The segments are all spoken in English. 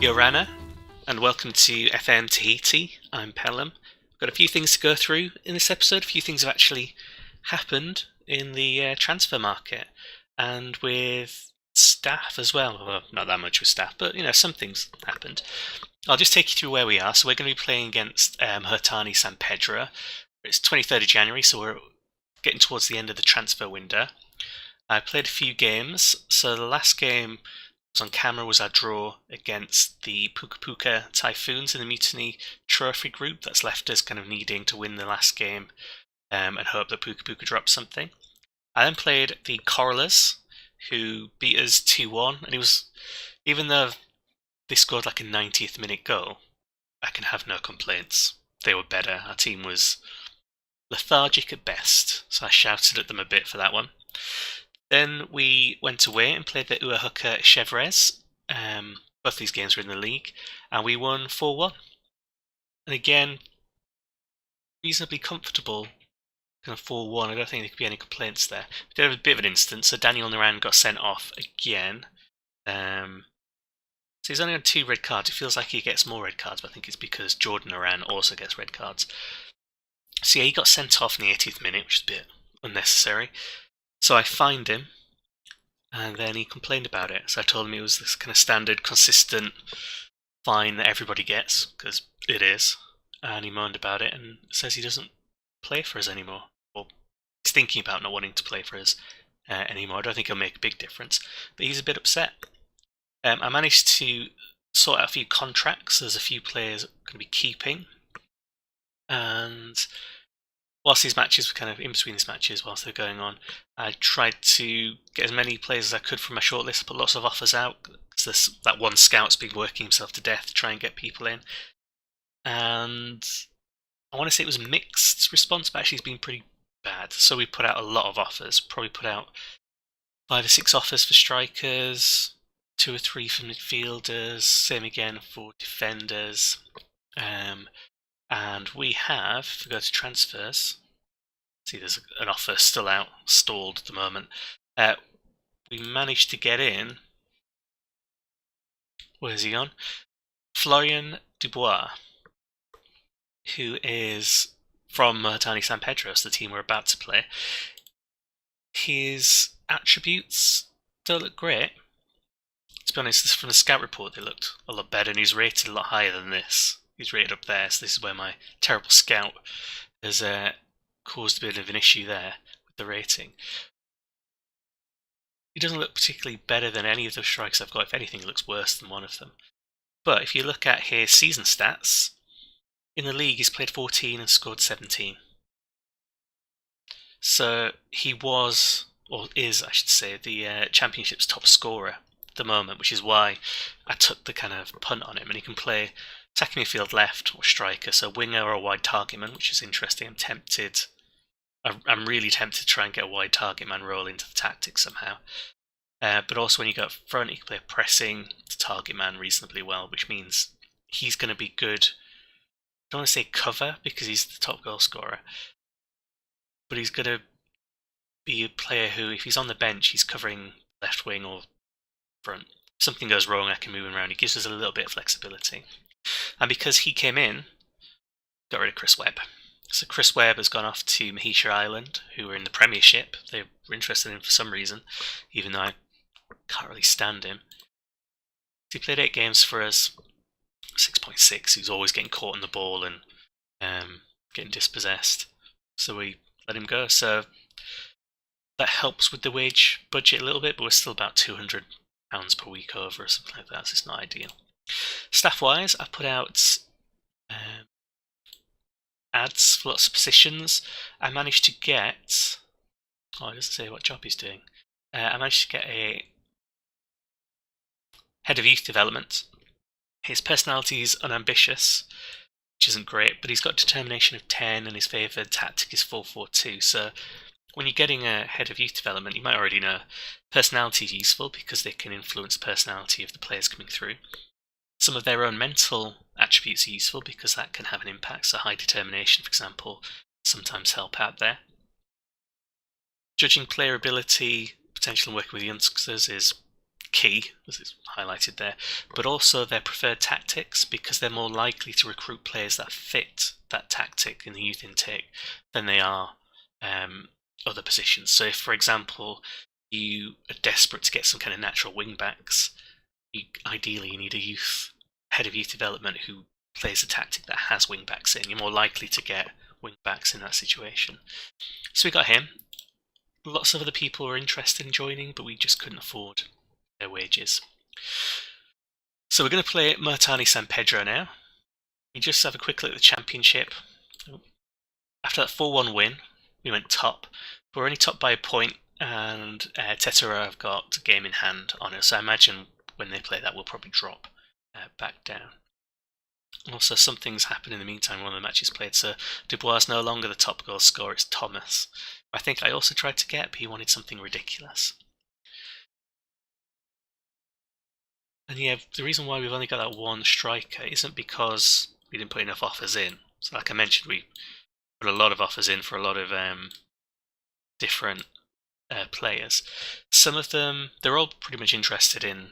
Yorana, and welcome to FM Tahiti. I'm Pelham. I've got a few things to go through in this episode. A few things have actually happened in the transfer market, and with staff as well. Well, not that much with staff, but some things happened. I'll just take you through where we are. So we're going to be playing against Hertani San Pedro. It's 23rd of January, so we're getting towards the end of the transfer window. I played a few games. So the last game on camera was our draw against the Puka Puka Typhoons in the Mutiny Trophy group. That's left us kind of needing to win the last game and hope that Puka Puka drops something. I then played the Corallers, who beat us 2-1, and it was, even though they scored like a 90th minute goal, I can have no complaints. They were better. Our team was lethargic at best, so I shouted at them a bit for that one. Then we went away and played the Uahuka Chevres. Both these games were in the league, and we won 4-1. And again, reasonably comfortable, kind of 4-1. I don't think there could be any complaints there. We did have a bit of an instance, so Daniel Naran got sent off again. So he's only on 2 red cards. It feels like he gets more red cards, but I think it's because Jordan Naran also gets red cards. So yeah, he got sent off in the 80th minute, which is a bit unnecessary. So I fined him, and then he complained about it. So I told him it was this kind of standard, consistent fine that everybody gets, because it is. And he moaned about it and says he doesn't play for us anymore. Or he's thinking about not wanting to play for us anymore. I don't think it'll make a big difference, but he's a bit upset. I managed to sort out a few contracts. There's a few players I'm going to be keeping. And whilst these matches were kind of in between these matches, whilst they're going on, I tried to get as many players as I could from my shortlist, put lots of offers out. Because that one scout's been working himself to death to try and get people in. And I want to say it was a mixed response, but actually it's been pretty bad. So we put out a lot of offers, probably put out 5 or 6 offers for strikers, 2 or 3 for midfielders, same again for defenders. And we have, if we go to transfers, see there's an offer still out, stalled at the moment. We managed to get in, where's he on? Florian Dubois, who is from Mutiny San Pedro, the team we're about to play. His attributes don't look great. To be honest, from the scout report, they looked a lot better, and he's rated a lot higher than this. He's rated up there, so this is where my terrible scout has caused a bit of an issue there with the rating. He doesn't look particularly better than any of the strikers I've got. If anything, he looks worse than one of them. But if you look at his season stats, in the league he's played 14 and scored 17. So he was, or is I should say, the championship's top scorer at the moment, which is why I took the kind of punt on him. And he can play attacking midfield, left, or striker, so winger or a wide target man, which is interesting. I'm really tempted to try and get a wide target man role into the tactics somehow. But also when you go up front, you can play pressing to target man reasonably well, which means he's going to be good. I don't want to say cover, because he's the top goal scorer, but he's going to be a player who, if he's on the bench, he's covering left wing or front. If something goes wrong, I can move him around. He gives us a little bit of flexibility. And because he came in, got rid of Chris Webb. So Chris Webb has gone off to Marquesas Islands, who were in the Premiership. They were interested in him for some reason, even though I can't really stand him. He played 8 games for us, 6.6. He was always getting caught in the ball and getting dispossessed. So we let him go. So that helps with the wage budget a little bit, but we're still about £200 per week over or something like that, so it's not ideal. Staff-wise, I put out ads for lots of positions. I managed to get... Oh, it doesn't say what job he's doing. I managed to get a head of youth development. His personality is unambitious, which isn't great, but he's got determination of 10 and his favoured tactic is 4-4-2. So when you're getting a head of youth development, you might already know personality is useful because they can influence the personality of the players coming through. Some of their own mental attributes are useful because that can have an impact. So high determination, for example, sometimes help out there. Judging player ability, potential in working with youngsters is key, as it's highlighted there, but also their preferred tactics, because they're more likely to recruit players that fit that tactic in the youth intake than they are other positions. So if, for example, you are desperate to get some kind of natural wing backs, ideally you need a head of youth development who plays a tactic that has wing backs in. You're more likely to get wing backs in that situation. So we got him. Lots of other people were interested in joining, but we just couldn't afford their wages. So we're going to play Mutiny San Pedro now. We just have a quick look at the championship. After that 4-1 win, we went top. But we're only top by a point, and Tetero have got game in hand on us. So I imagine when they play that, we'll probably drop back down. Also, some things happen in the meantime. One of the matches played, so Dubois is no longer the top goal scorer, it's Thomas. I think I also tried to get, but he wanted something ridiculous. And yeah, the reason why we've only got that one striker isn't because we didn't put enough offers in. So like I mentioned, we put a lot of offers in for a lot of different players. Some of them, they're all pretty much interested in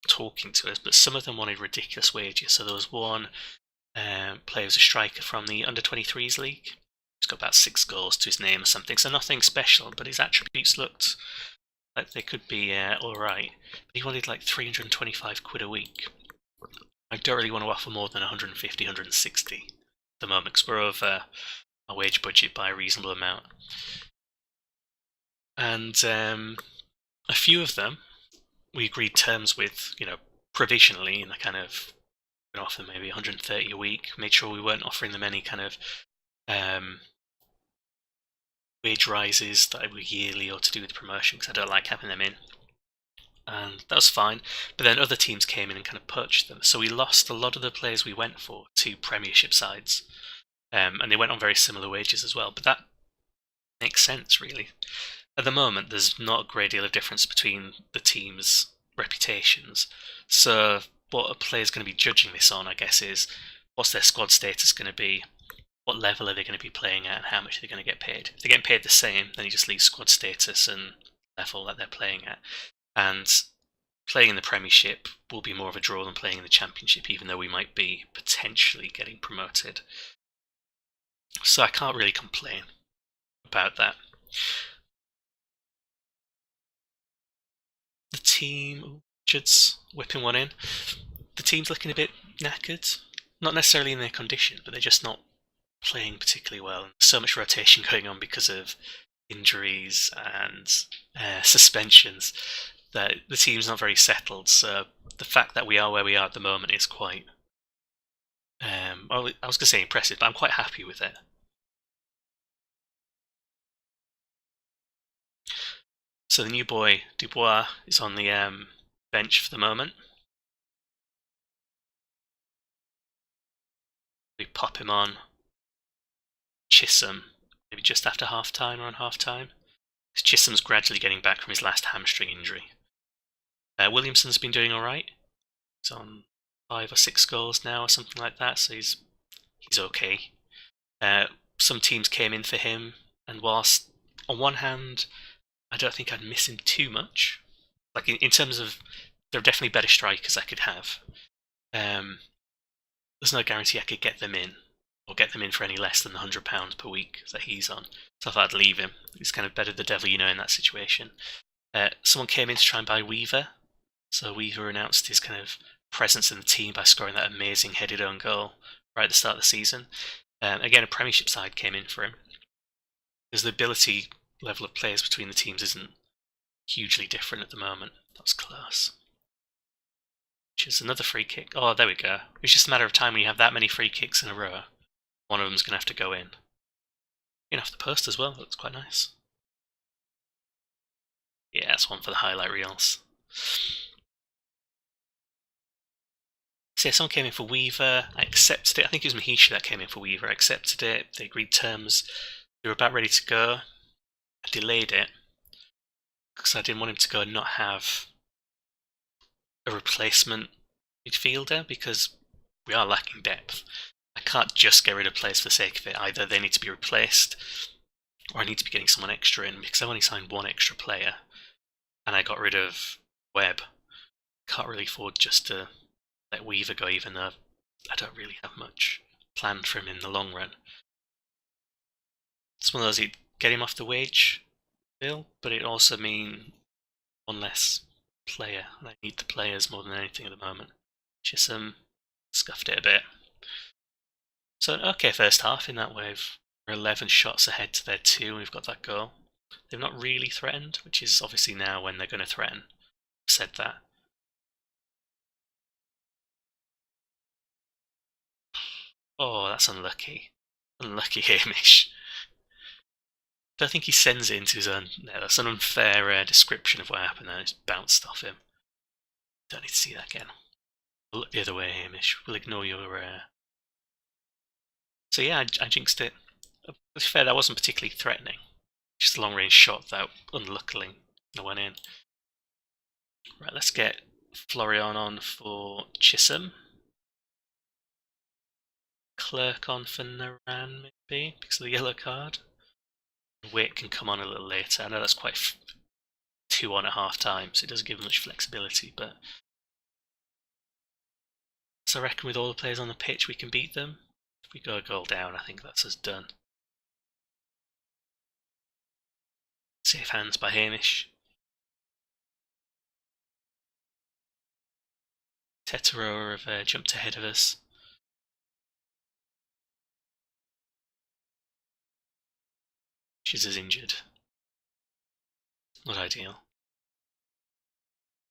talking to us, but some of them wanted ridiculous wages. So there was one player who's a striker from the under-23s league. He's got about 6 goals to his name or something, so nothing special, but his attributes looked like they could be alright. But he wanted like 325 quid a week. I don't really want to offer more than 150, 160 at the moment, because we're over our wage budget by a reasonable amount. And a few of them we agreed terms with, provisionally, and I kind of offer maybe 130 a week. Made sure we weren't offering them any kind of wage rises that were yearly or to do with promotion, because I don't like having them in. And that was fine. But then other teams came in and kind of poached them. So we lost a lot of the players we went for to Premiership sides. And they went on very similar wages as well. But that makes sense, really. At the moment, there's not a great deal of difference between the teams' reputations. So what a player's going to be judging this on, I guess, is what's their squad status going to be? What level are they going to be playing at, and how much are they going to get paid? If they're getting paid the same, then you just leave squad status and level that they're playing at. And playing in the Premiership will be more of a draw than playing in the Championship, even though we might be potentially getting promoted. So I can't really complain about that. The team, Richard's whipping one in. The team's looking a bit knackered. Not necessarily in their condition, but they're just not playing particularly well. So much rotation going on because of injuries and suspensions that the team's not very settled. So the fact that we are where we are at the moment is quite, well, I was going to say impressive, but I'm quite happy with it. So the new boy, Dubois, is on the bench for the moment. We pop him on Chisholm, maybe just after half-time or on half-time. Because Chisholm's gradually getting back from his last hamstring injury. Williamson's been doing alright. He's on 5 or 6 goals now or something like that, so he's okay. Some teams came in for him, and whilst on one hand I don't think I'd miss him too much, like in terms of there are definitely better strikers I could have. There's no guarantee I could get them in, or get them in for any less than the £100 per week that he's on. So I thought I'd leave him. He's kind of better the devil you know in that situation. Someone came in to try and buy Weaver. So Weaver announced his kind of presence in the team by scoring that amazing headed own goal right at the start of the season. Again, a Premiership side came in for him. Because the ability level of players between the teams isn't hugely different at the moment. That was close. Which is another free kick. Oh, there we go. It's just a matter of time when you have that many free kicks in a row. One of them's going to have to go in. Off the post as well. That's quite nice. Yeah, that's one for the highlight reels. So yeah, someone came in for Weaver. I accepted it. I think it was Mahisha that came in for Weaver. I accepted it. They agreed terms. They were about ready to go. I delayed it because I didn't want him to go and not have a replacement midfielder, because we are lacking depth. I can't just get rid of players for the sake of it. Either they need to be replaced or I need to be getting someone extra in, because I've only signed one extra player and I got rid of Webb. can't really afford just to let Weaver go, even though I don't really have much planned for him in the long run. It's one of those, you'd get him off the wage bill, but it also mean one less player, and I need the players more than anything at the moment. Chisholm scuffed it a bit. So an okay first half in that way. We're 11 shots ahead to their 2, and we've got that goal. They've not really threatened, which is obviously now when they're going to threaten. I've said that. Oh, that's unlucky. Unlucky Hamish. I don't think he sends it into his own. No, that's an unfair description of what happened there. It's bounced off him. Don't need to see that again. We'll look the other way, Hamish. We'll ignore your... So yeah, I jinxed it. To be fair, that wasn't particularly threatening. Just a long-range shot that unluckily went in. Right, let's get Florian on for Chisholm. Clerk on for Naran, maybe, because of the yellow card. Wait can come on a little later. I know that's quite 2 on at half time, so it doesn't give much flexibility, but so I reckon with all the players on the pitch we can beat them. If we go a goal down, I think that's us done. Safe hands by Hamish. Tetero have jumped ahead of us. She's as injured. Not ideal.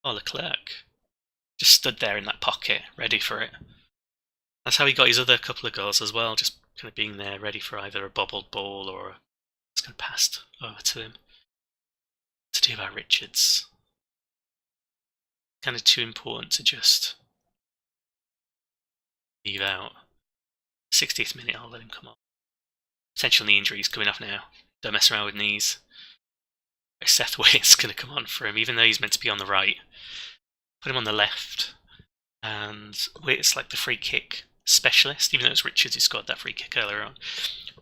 Oh, Leclerc. Just stood there in that pocket, ready for it. That's how he got his other couple of goals as well, just kind of being there, ready for either a bobbled ball or it's kind of passed over to him. To do about Richards. Kind of too important to just leave out. 60th minute, I'll let him come on. Potential knee injuries coming off now. Don't mess around with knees. Seth Waite's going to come on for him, even though he's meant to be on the right. Put him on the left. And Waite's like the free kick specialist, even though it's Richards who scored that free kick earlier on.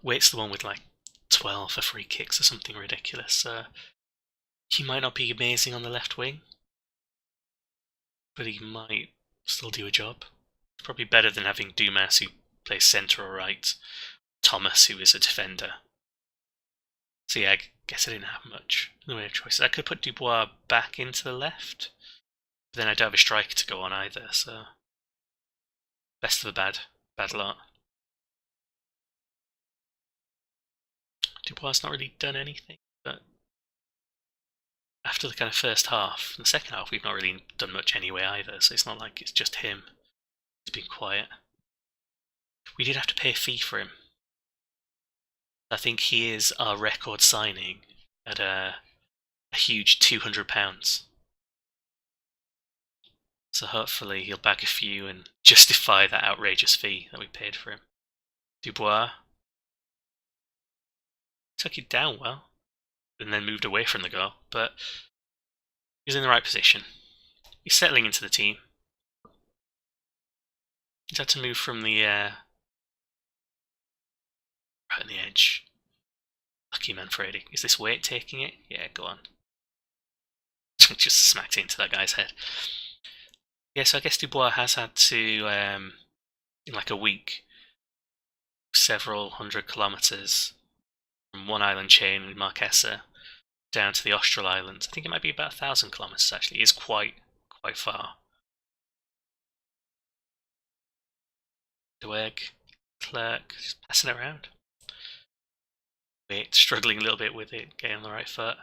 Waite's the one with like 12 for free kicks or something ridiculous. He might not be amazing on the left wing, but he might still do a job. It's probably better than having Dumas, who plays centre or right, Thomas, who is a defender. So yeah, I guess I didn't have much in the way of choices. I could put Dubois back into the left, but then I don't have a striker to go on either, so best of the bad lot. Dubois not really done anything, but after the kind of first half, in the second half we've not really done much anyway either, so it's not like it's just him. He's been quiet. We did have to pay a fee for him. I think he is our record signing at a huge £200. So hopefully he'll bag a few and justify that outrageous fee that we paid for him. Dubois took it down well, and then moved away from the goal, but he's in the right position. He's settling into the team. He's had to move from the right on the edge. Lucky Manfredi. Is this Waite taking it? Yeah, go on. Just smacked into that guy's head. Yeah, so I guess Dubois has had to, in like a week, several 100 kilometres from one island chain in Marquesas down to the Austral Islands. I think it might be about 1,000 kilometres actually. It is quite far. Dweck, Clerk, just passing it around. Waite struggling a little bit with it, getting on the right foot.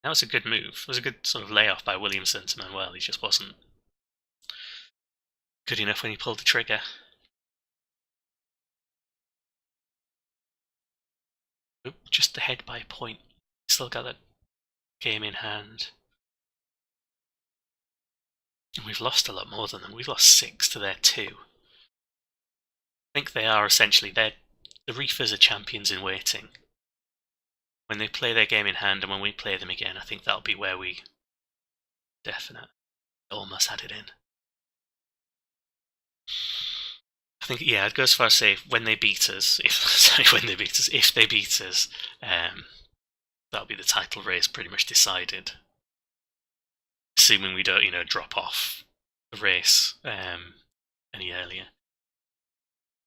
That was a good move. It was a good sort of layoff by Williamson to Manuel. He just wasn't good enough when he pulled the trigger. Oop, just ahead by a point. Still got that game in hand. And we've lost a lot more than them. We've lost 6 to their 2. I think they are essentially, the Reefers are champions in waiting. When they play their game in hand and when we play them again, I think that'll be where we definitely almost had it in. I think, yeah, I'd go as far as say when they beat us, if they beat us, that'll be the title race pretty much decided. assuming we don't, drop off the race any earlier.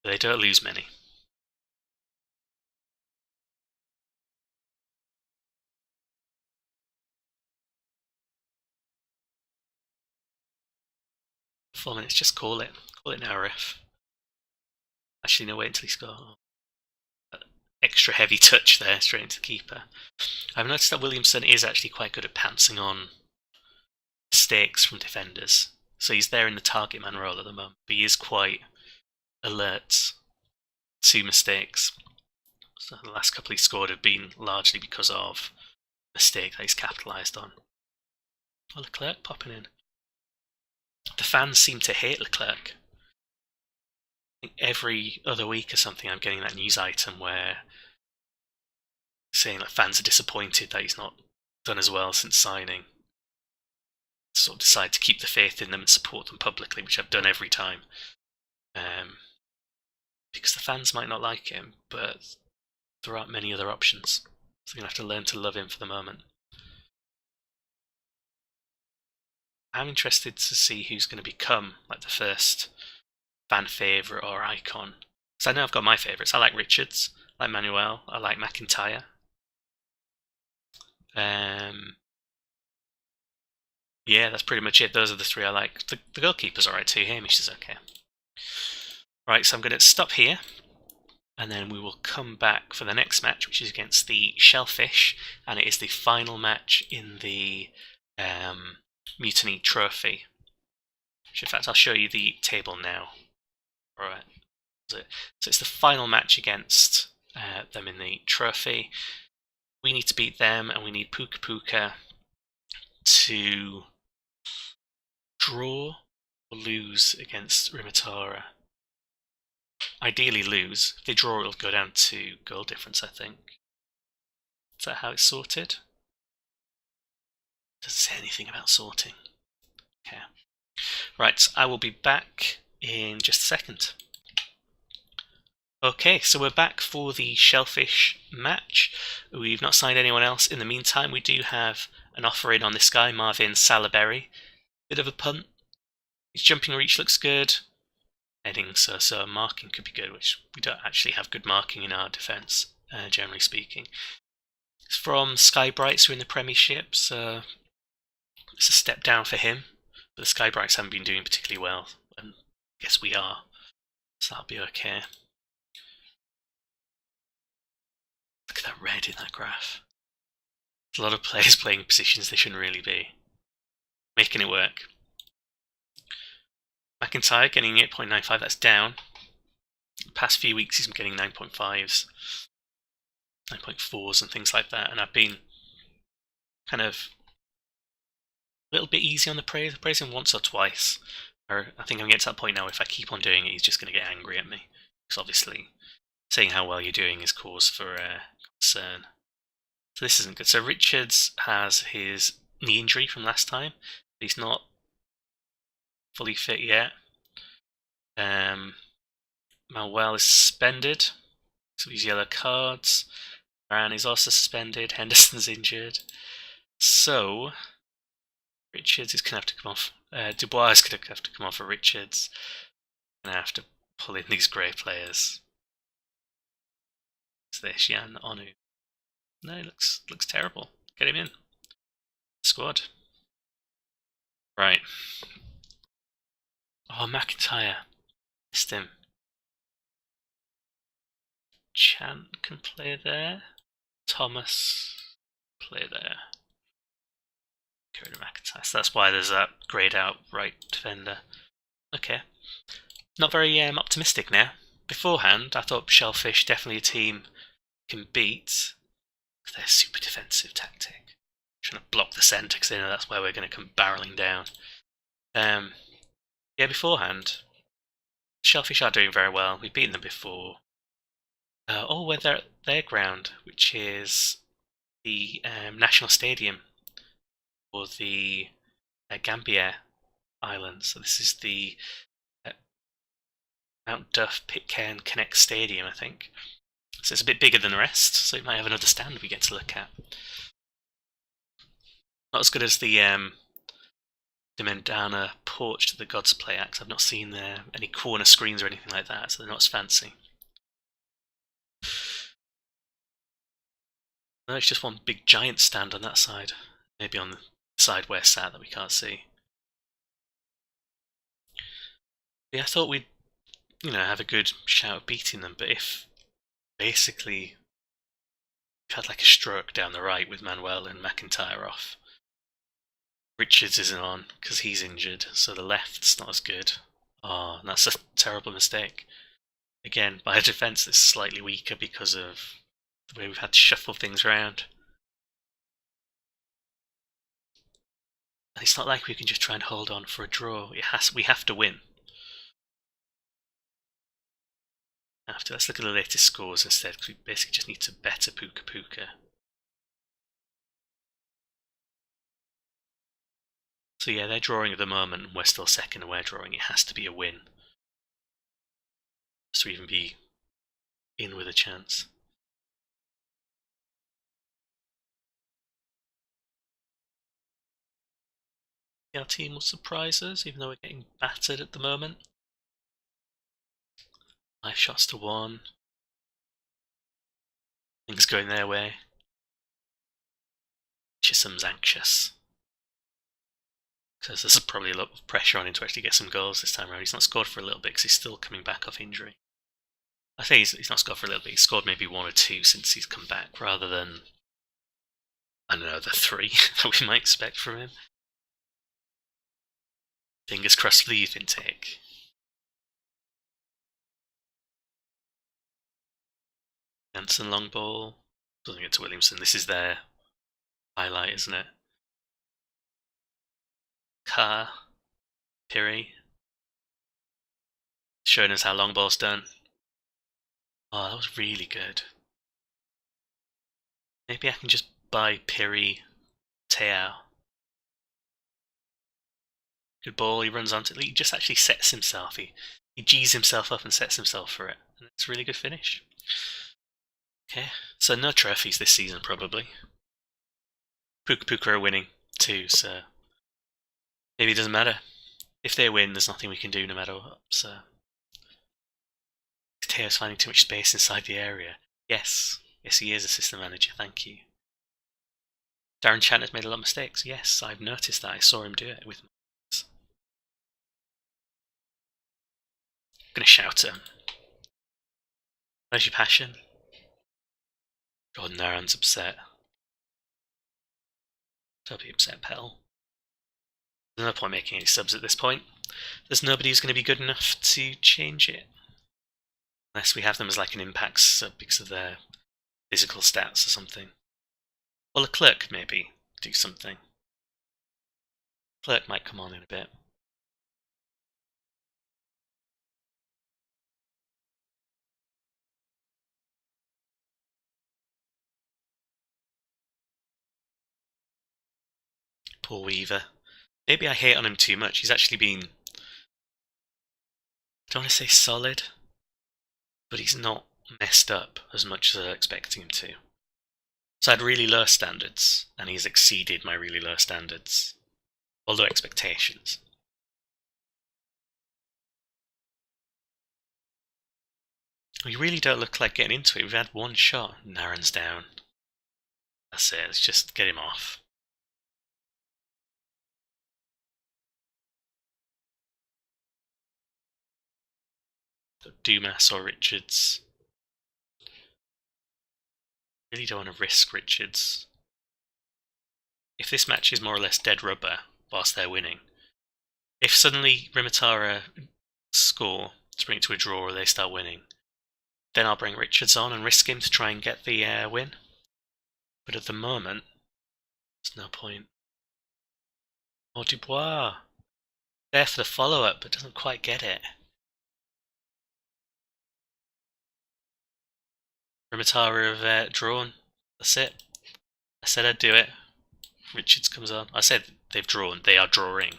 They don't lose many. Four minutes, just call it. Call it now, ref. Actually, no, wait until he scores. Extra heavy touch there, straight into the keeper. I've noticed that Williamson is actually quite good at pouncing on mistakes from defenders. So he's there in the target man role at the moment, but he is quite alert to mistakes. So the last couple he scored have been largely because of mistake that he's capitalised on. Oh, Leclerc popping in. The fans seem to hate Leclerc. I think every other week or something I'm getting that news item where saying that fans are disappointed that he's not done as well since signing. Sort of decide to keep the faith in them and support them publicly, which I've done every time. Because the fans might not like him, but there aren't many other options. So you're going to have to learn to love him for the moment. I'm interested to see who's going to become like the first fan favourite or icon. So I know I've got my favourites. I like Richards, I like Manuel, I like McIntyre. Yeah, that's pretty much it. Those are the three I like. The goalkeeper's alright too. Hamish is okay. Right, so I'm going to stop here, and then we will come back for the next match, which is against the Shellfish, and it is the final match in the Mutiny Trophy. Which, in fact, I'll show you the table now. Alright. So it's the final match against them in the Trophy. We need to beat them, and we need Puka Puka to draw or lose against Rimatora. Ideally lose. If they draw, it'll go down to goal difference, I think. Is that how it's sorted? Doesn't say anything about sorting. Okay. Right, I will be back in just a second. Okay, so we're back for the Shellfish match. We've not signed anyone else. In the meantime, we do have an offer in on this guy, Marvin Salaberry. Bit of a punt. His jumping reach looks good. Heading so marking could be good, which we don't actually have good marking in our defence, generally speaking. It's from Skybrights, who are in the Premiership, so it's a step down for him. But the Skybrights haven't been doing particularly well, and I guess we are, so that'll be okay. Look at that red in that graph. There's a lot of players playing positions they shouldn't really be. Making it work. McIntyre getting 8.95, that's down. The past few weeks he's been getting 9.5s, 9.4s and things like that, and I've been kind of a little bit easy on the praise. I praised him once or twice. Or I think I'm getting to that point now, if I keep on doing it, he's just going to get angry at me. Because obviously, saying how well you're doing is cause for concern. So this isn't good. So Richards has his knee injury from last time. He's not fully fit yet. Manuel is suspended because of his yellow cards. Moran is also suspended. Henderson's injured. So Richards is going to have to come off. Dubois is going to have to come off for Richards. And I have to pull in these grey players. Is this Jan Onu? No, it looks terrible. Get him in. Squad. Right. Oh, McIntyre. Missed him. Chan can play there. Thomas play there. Get rid of McIntyre. So that's why there's that greyed out right defender. Okay. Not very optimistic now. Beforehand, I thought Shellfish definitely a team can beat with their super defensive tactic. Trying to block the centre because they know that's where we're going to come barrelling down. Yeah, beforehand, Shellfish are doing very well. We've beaten them before. We're there at their ground, which is the National Stadium for the Gambier Islands. So this is the Mount Duff Pitcairn Connect Stadium, I think. So it's a bit bigger than the rest, so it might have another stand we get to look at. Not as good as the them down a porch to the Gods Play Act. I've not seen any corner screens or anything like that, so they're not as fancy. No, it's just one big giant stand on that side. Maybe on the side we're sat that we can't see. Yeah, I thought we'd, have a good shout of beating them, but if basically we've had like a stroke down the right with Manuel and McIntyre off. Richards isn't on because he's injured, so the left's not as good. Oh, and that's a terrible mistake. Again, by a defence that's slightly weaker because of the way we've had to shuffle things around. And it's not like we can just try and hold on for a draw. We have to win. Let's look at the latest scores instead, because we basically just need to better Puka Puka. So yeah, they're drawing at the moment, and we're still second and we're drawing. It has to be a win to even be in with a chance. Our team will surprise us, even though we're getting battered at the moment. 5 shots to 1. Things going their way. Chisholm's anxious, because there's probably a lot of pressure on him to actually get some goals this time around. He's not scored for a little bit because he's still coming back off injury. I think he's not scored for a little bit. He's scored maybe 1 or 2 since he's come back, rather than, I don't know, the 3 that we might expect from him. Fingers crossed for the youth intake. Jansen long ball. Doesn't get to Williamson. This is their highlight, isn't it? Carr. Piri. Showing us how long ball's done. Oh, that was really good. Maybe I can just buy Piri Teao. Good ball, he runs onto it. He just actually sets himself. He G's himself up and sets himself for it. And it's a really good finish. Okay, so no trophies this season, probably. Puka Puka are winning too, so maybe it doesn't matter. If they win, there's nothing we can do no matter what, so. Teo's finding too much space inside the area. Yes, he is, assistant manager, thank you. Darren Chandler's made a lot of mistakes. Yes, I've noticed that. I saw him do it with me. I'm going to shout at him. Where's your passion? Gordon Naran's upset. Don't be upset, pal. There's no point making any subs at this point. There's nobody who's going to be good enough to change it. Unless we have them as like an impact sub because of their physical stats or something. Well, a clerk maybe do something. Clerk might come on in a bit. Poor Weaver. Maybe I hate on him too much. He's actually been, I don't want to say solid, but he's not messed up as much as I was expecting him to. So I had really low standards, and he's exceeded my really low standards. Although expectations. We really don't look like getting into it. We've had 1 shot. Naren's down. That's it. Let's just get him off. Dumas or Richards. Really don't want to risk Richards. If this match is more or less dead rubber whilst they're winning, if suddenly Rimatara score to bring it to a draw or they start winning, then I'll bring Richards on and risk him to try and get the win. But at the moment, there's no point. Oh, Dubois. There for the follow-up, but doesn't quite get it. Rimatara have drawn. That's it. I said I'd do it. Richards comes on. I said they've drawn. They are drawing.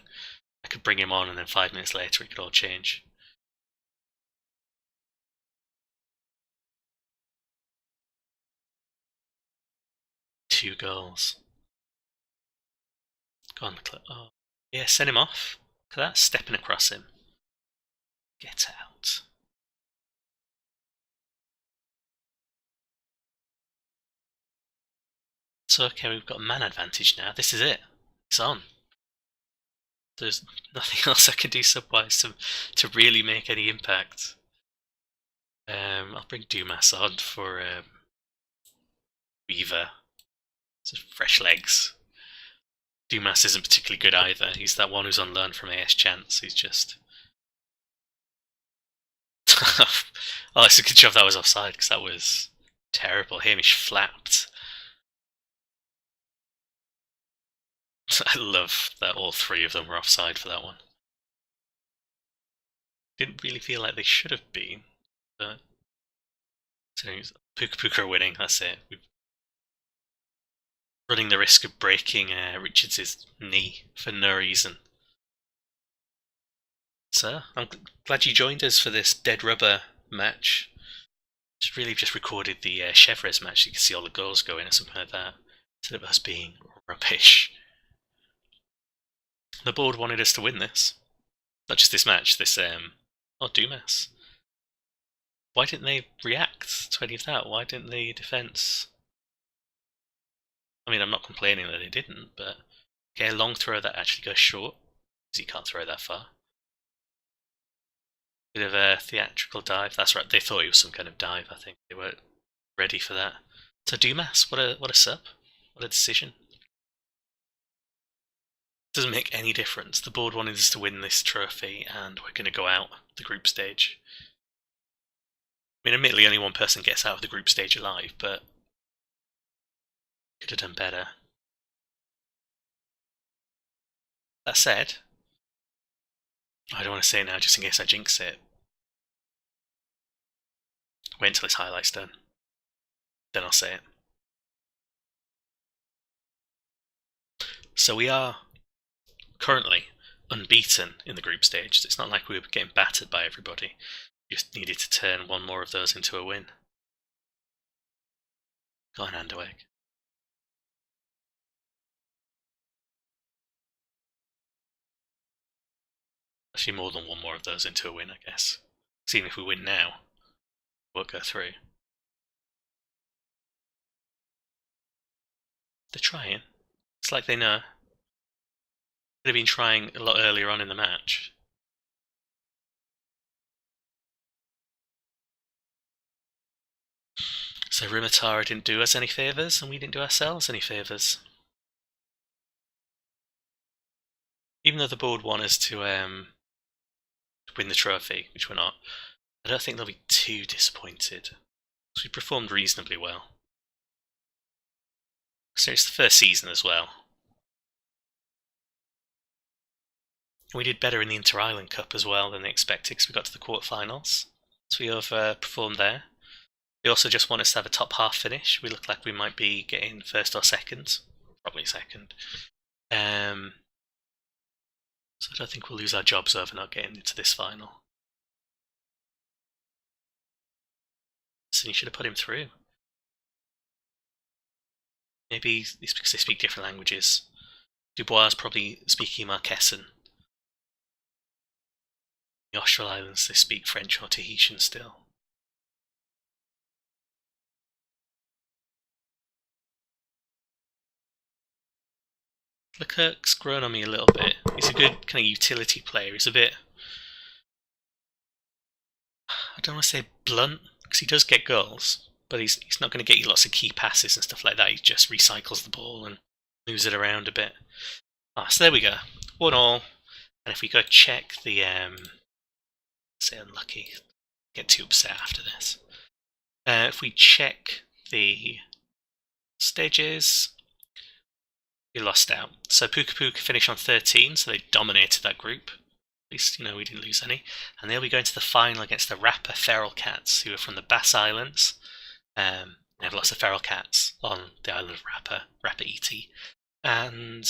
I could bring him on and then 5 minutes later it could all change. Two goals. Go on the clip. Oh. Yeah, send him off. Look at that, stepping across him. Get out. So, okay, we've got a man advantage now. This is it. It's on. There's nothing else I can do sub-wise to really make any impact. I'll bring Dumas on for Weaver. So fresh legs. Dumas isn't particularly good either. He's that one who's on loan from AS Chance. He's just... Oh, it's a good job that was offside, because that was terrible. Hamish flapped. I love that all three of them were offside for that one. Didn't really feel like they should have been, but... So, Puka Puka are winning, that's it. We're running the risk of breaking Richards' knee for no reason. So, I'm glad you joined us for this Dead Rubber match. Just really just recorded the Chevres match, so you can see all the goals going or something like that, instead of us being rubbish. The board wanted us to win this. Not just this match, this, oh, Dumas. Why didn't they react to any of that? Why didn't the defence... I mean, I'm not complaining that they didn't, but... Okay, a long throw that actually goes short, because you can't throw that far. Bit of a theatrical dive. That's right, they thought it was some kind of dive, I think. They weren't ready for that. So Dumas, what a sub. What a decision. Doesn't make any difference. The board wanted us to win this trophy, and we're going to go out the group stage. I mean, admittedly, only one person gets out of the group stage alive, but could have done better. That said, I don't want to say it now just in case I jinx it. Wait until this highlight's done. Then I'll say it. So we are currently unbeaten in the group stage. It's not like we were getting battered by everybody. We just needed to turn one more of those into a win. Go on, Anderweg. Actually, more than one more of those into a win, I guess. Because even if we win now, we won't go through. They're trying. It's like they know. They've been trying a lot earlier on in the match. So Rimatara didn't do us any favours, and we didn't do ourselves any favours. Even though the board want us to win the trophy, which we're not, I don't think they'll be too disappointed. Because we performed reasonably well. So it's the first season as well. And we did better in the Inter-Island Cup as well than they expected, because we got to the quarterfinals. So we overperformed there. They also just want us to have a top half finish. We look like we might be getting first or second. Probably second. So I don't think we'll lose our jobs over not getting into this final. So you should have put him through. Maybe it's because they speak different languages. Dubois is probably speaking Marquesan. The Austral Islands, they speak French or Tahitian still. Leclerc's grown on me a little bit. He's a good kind of utility player. He's a bit... I don't want to say blunt, because he does get goals, but he's not going to get you lots of key passes and stuff like that. He just recycles the ball and moves it around a bit. So there we go. 1-1. And if we go check the... say unlucky. Get too upset after this. If we check the stages... we lost out. So Puka Puka finished on 13, so they dominated that group. At least, we didn't lose any. And they'll be going to the final against the Rapper Feral Cats, who are from the Bass Islands. They have lots of feral cats on the island of Rapper E.T. And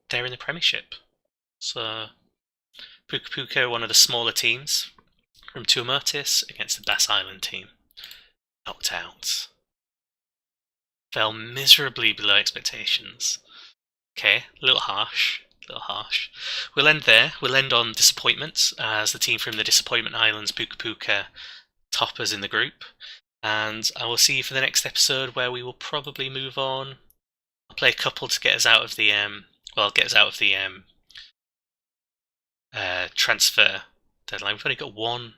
they're in the Premiership. So Puka Puka are one of the smaller teams from Tuamotun against the Bass Island team. Knocked out. Fell miserably below expectations. Okay, a little harsh. A little harsh. We'll end there. We'll end on disappointments, as the team from the Disappointment Islands, Puka Puka, toppers in the group. And I will see you for the next episode, where we will probably move on. I'll play a couple to get us out of the transfer deadline. We've only got one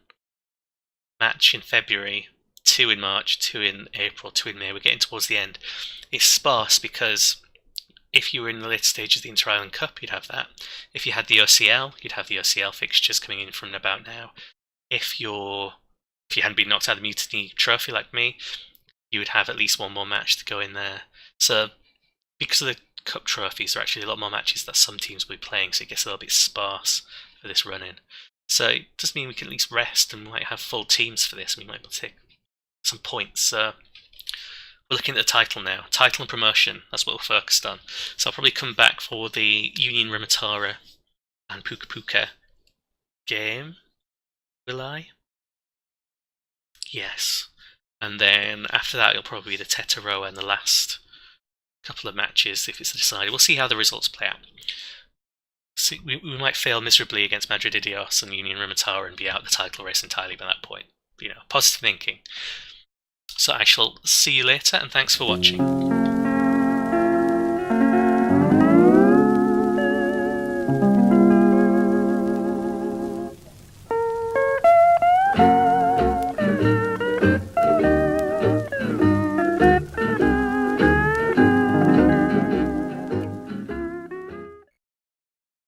match in February, 2 in March, 2 in April, 2 in May. We're getting towards the end. It's sparse because if you were in the later stages of the Inter-Island Cup, you'd have that. If you had the OCL, you'd have the OCL fixtures coming in from about now. If you hadn't been knocked out of the Mutiny Trophy like me, you would have at least one more match to go in there. So because of the Cup trophies, there are actually a lot more matches that some teams will be playing, so it gets a little bit sparse for this run-in. So it does mean we can at least rest, and we might have full teams for this, and we might be able to take some points. So we're looking at the title now. Title and promotion, that's what we're focused on. So I'll probably come back for the Union Rimatara and Puka Puka game. Will I? Yes. And then after that, it'll probably be the Tetaroa and the last couple of matches if it's decided. We'll see how the results play out. See, we might fail miserably against Madrid Idios and Union Rimatara and be out of the title race entirely by that point. Positive thinking. So I shall see you later, and thanks for watching.